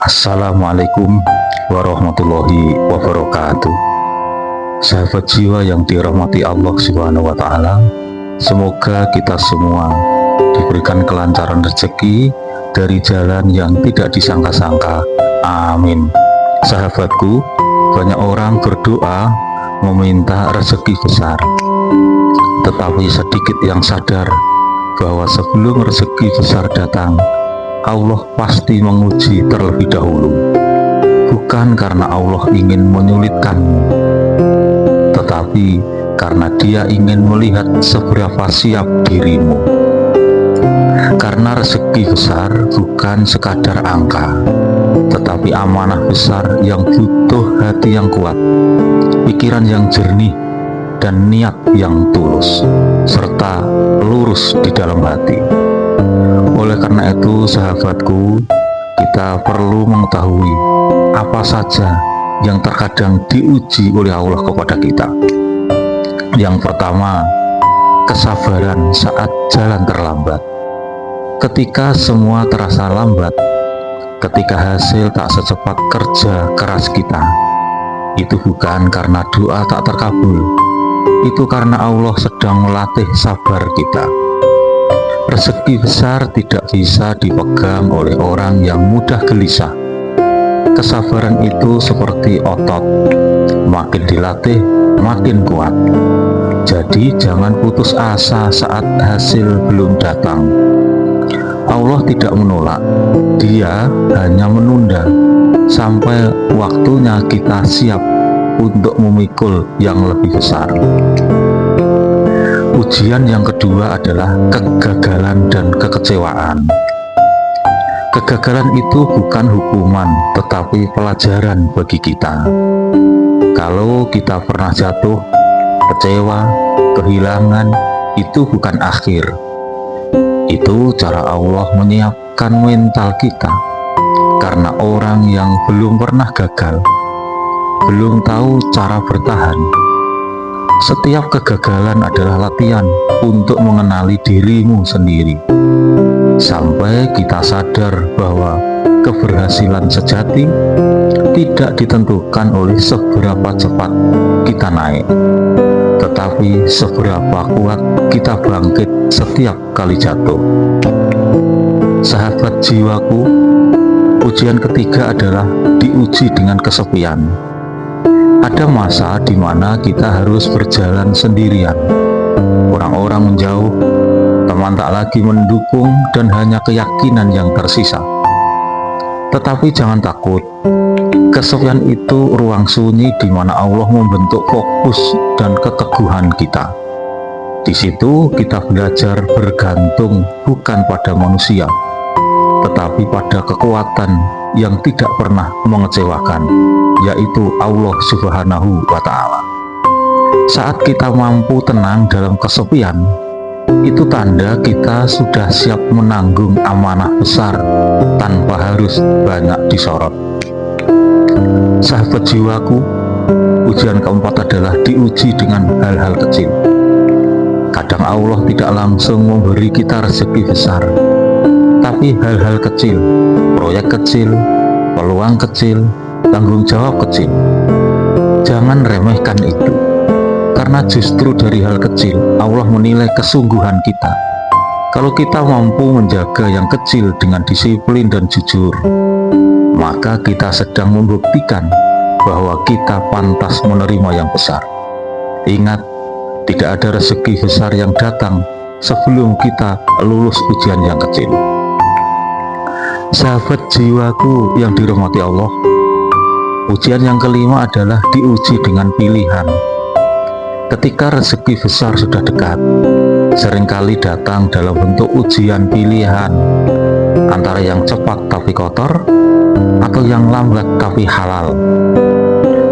Assalamualaikum warahmatullahi wabarakatuh. Sahabat jiwa yang dirahmati Allah Subhanahu wa Ta'ala, semoga kita semua diberikan kelancaran rezeki dari jalan yang tidak disangka-sangka. Amin. Sahabatku, banyak orang berdoa meminta rezeki besar, tetapi sedikit yang sadar bahwa sebelum rezeki besar datang, Allah pasti menguji terlebih dahulu. Bukan karena Allah ingin menyulitkanmu, tetapi karena Dia ingin melihat seberapa siap dirimu. Karena rezeki besar bukan sekadar angka, tetapi amanah besar yang butuh hati yang kuat, pikiran yang jernih, dan niat yang tulus, serta lurus di dalam hati. Oleh karena itu, sahabatku, kita perlu mengetahui apa saja yang terkadang diuji oleh Allah kepada kita. Yang pertama, kesabaran saat jalan terlambat. Ketika semua terasa lambat, ketika hasil tak secepat kerja keras kita, itu bukan karena doa tak terkabul, itu karena Allah sedang melatih sabar kita. Rezeki besar tidak bisa dipegang oleh orang yang mudah gelisah. Kesabaran itu seperti otot, makin dilatih makin kuat. Jadi jangan putus asa saat hasil belum datang. Allah tidak menolak, Dia hanya menunda sampai waktunya kita siap untuk memikul yang lebih besar. Ujian yang kedua adalah kegagalan dan kekecewaan. Kegagalan itu bukan hukuman, tetapi pelajaran bagi kita. Kalau kita pernah jatuh, kecewa, kehilangan, itu bukan akhir. Itu cara Allah menyiapkan mental kita. Karena orang yang belum pernah gagal, belum tahu cara bertahan. Setiap kegagalan adalah latihan untuk mengenali dirimu sendiri, sampai kita sadar bahwa keberhasilan sejati tidak ditentukan oleh seberapa cepat kita naik, tetapi seberapa kuat kita bangkit setiap kali jatuh. Sahabat jiwaku, ujian ketiga adalah diuji dengan kesepian. Ada masa di mana kita harus berjalan sendirian. Orang-orang menjauh, teman tak lagi mendukung, dan hanya keyakinan yang tersisa. Tetapi jangan takut, kesepian itu ruang sunyi di mana Allah membentuk fokus dan keteguhan kita. Di situ kita belajar bergantung bukan pada manusia, tetapi pada kekuatan yang tidak pernah mengecewakan, yaitu Allah Subhanahu wa Ta'ala. Saat kita mampu tenang dalam kesepian, itu tanda kita sudah siap menanggung amanah besar tanpa harus banyak disorot. Sahabat jiwaku, ujian keempat adalah diuji dengan hal-hal kecil. Kadang Allah tidak langsung memberi kita rezeki besar, tapi hal-hal kecil, proyek kecil, peluang kecil, tanggung jawab kecil. Jangan remehkan itu, karena justru dari hal kecil Allah menilai kesungguhan kita. Kalau kita mampu menjaga yang kecil dengan disiplin dan jujur, maka kita sedang membuktikan bahwa kita pantas menerima yang besar. Ingat, tidak ada rezeki besar yang datang sebelum kita lulus ujian yang kecil. Sahabat jiwaku yang dirahmati Allah, ujian yang kelima adalah diuji dengan pilihan. Ketika rezeki besar sudah dekat, seringkali datang dalam bentuk ujian pilihan, antara yang cepat tapi kotor, atau yang lambat tapi halal,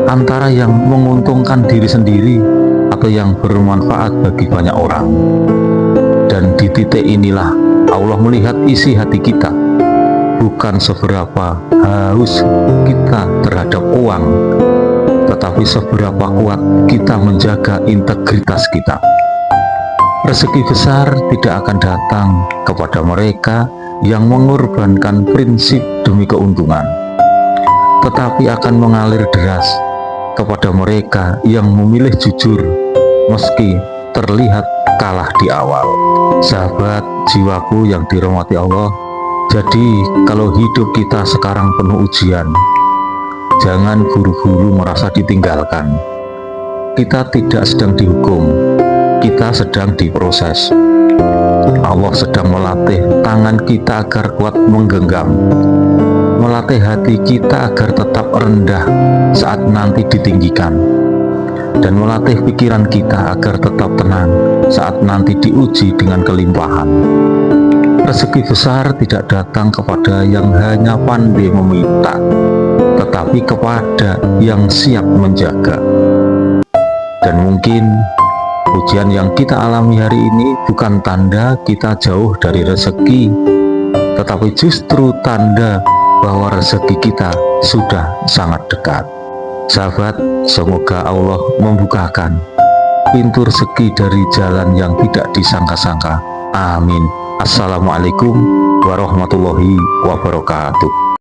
antara yang menguntungkan diri sendiri atau yang bermanfaat bagi banyak orang. Dan di titik inilah Allah melihat isi hati kita, bukan seberapa haus kita terhadap uang, tetapi seberapa kuat kita menjaga integritas kita. Rezeki besar tidak akan datang kepada mereka yang mengorbankan prinsip demi keuntungan, tetapi akan mengalir deras kepada mereka yang memilih jujur meski terlihat kalah di awal. Sahabat jiwaku yang dirahmati Allah, jadi kalau hidup kita sekarang penuh ujian, jangan buru-buru merasa ditinggalkan. Kita tidak sedang dihukum, kita sedang diproses. Allah sedang melatih tangan kita agar kuat menggenggam, melatih hati kita agar tetap rendah saat nanti ditinggikan, dan melatih pikiran kita agar tetap tenang saat nanti diuji dengan kelimpahan. Rezeki besar tidak datang kepada yang hanya pandai meminta, tetapi kepada yang siap menjaga. Dan mungkin ujian yang kita alami hari ini bukan tanda kita jauh dari rezeki, tetapi justru tanda bahwa rezeki kita sudah sangat dekat. Sahabat, semoga Allah membukakan pintu rezeki dari jalan yang tidak disangka-sangka. Amin. Assalamualaikum warahmatullahi wabarakatuh.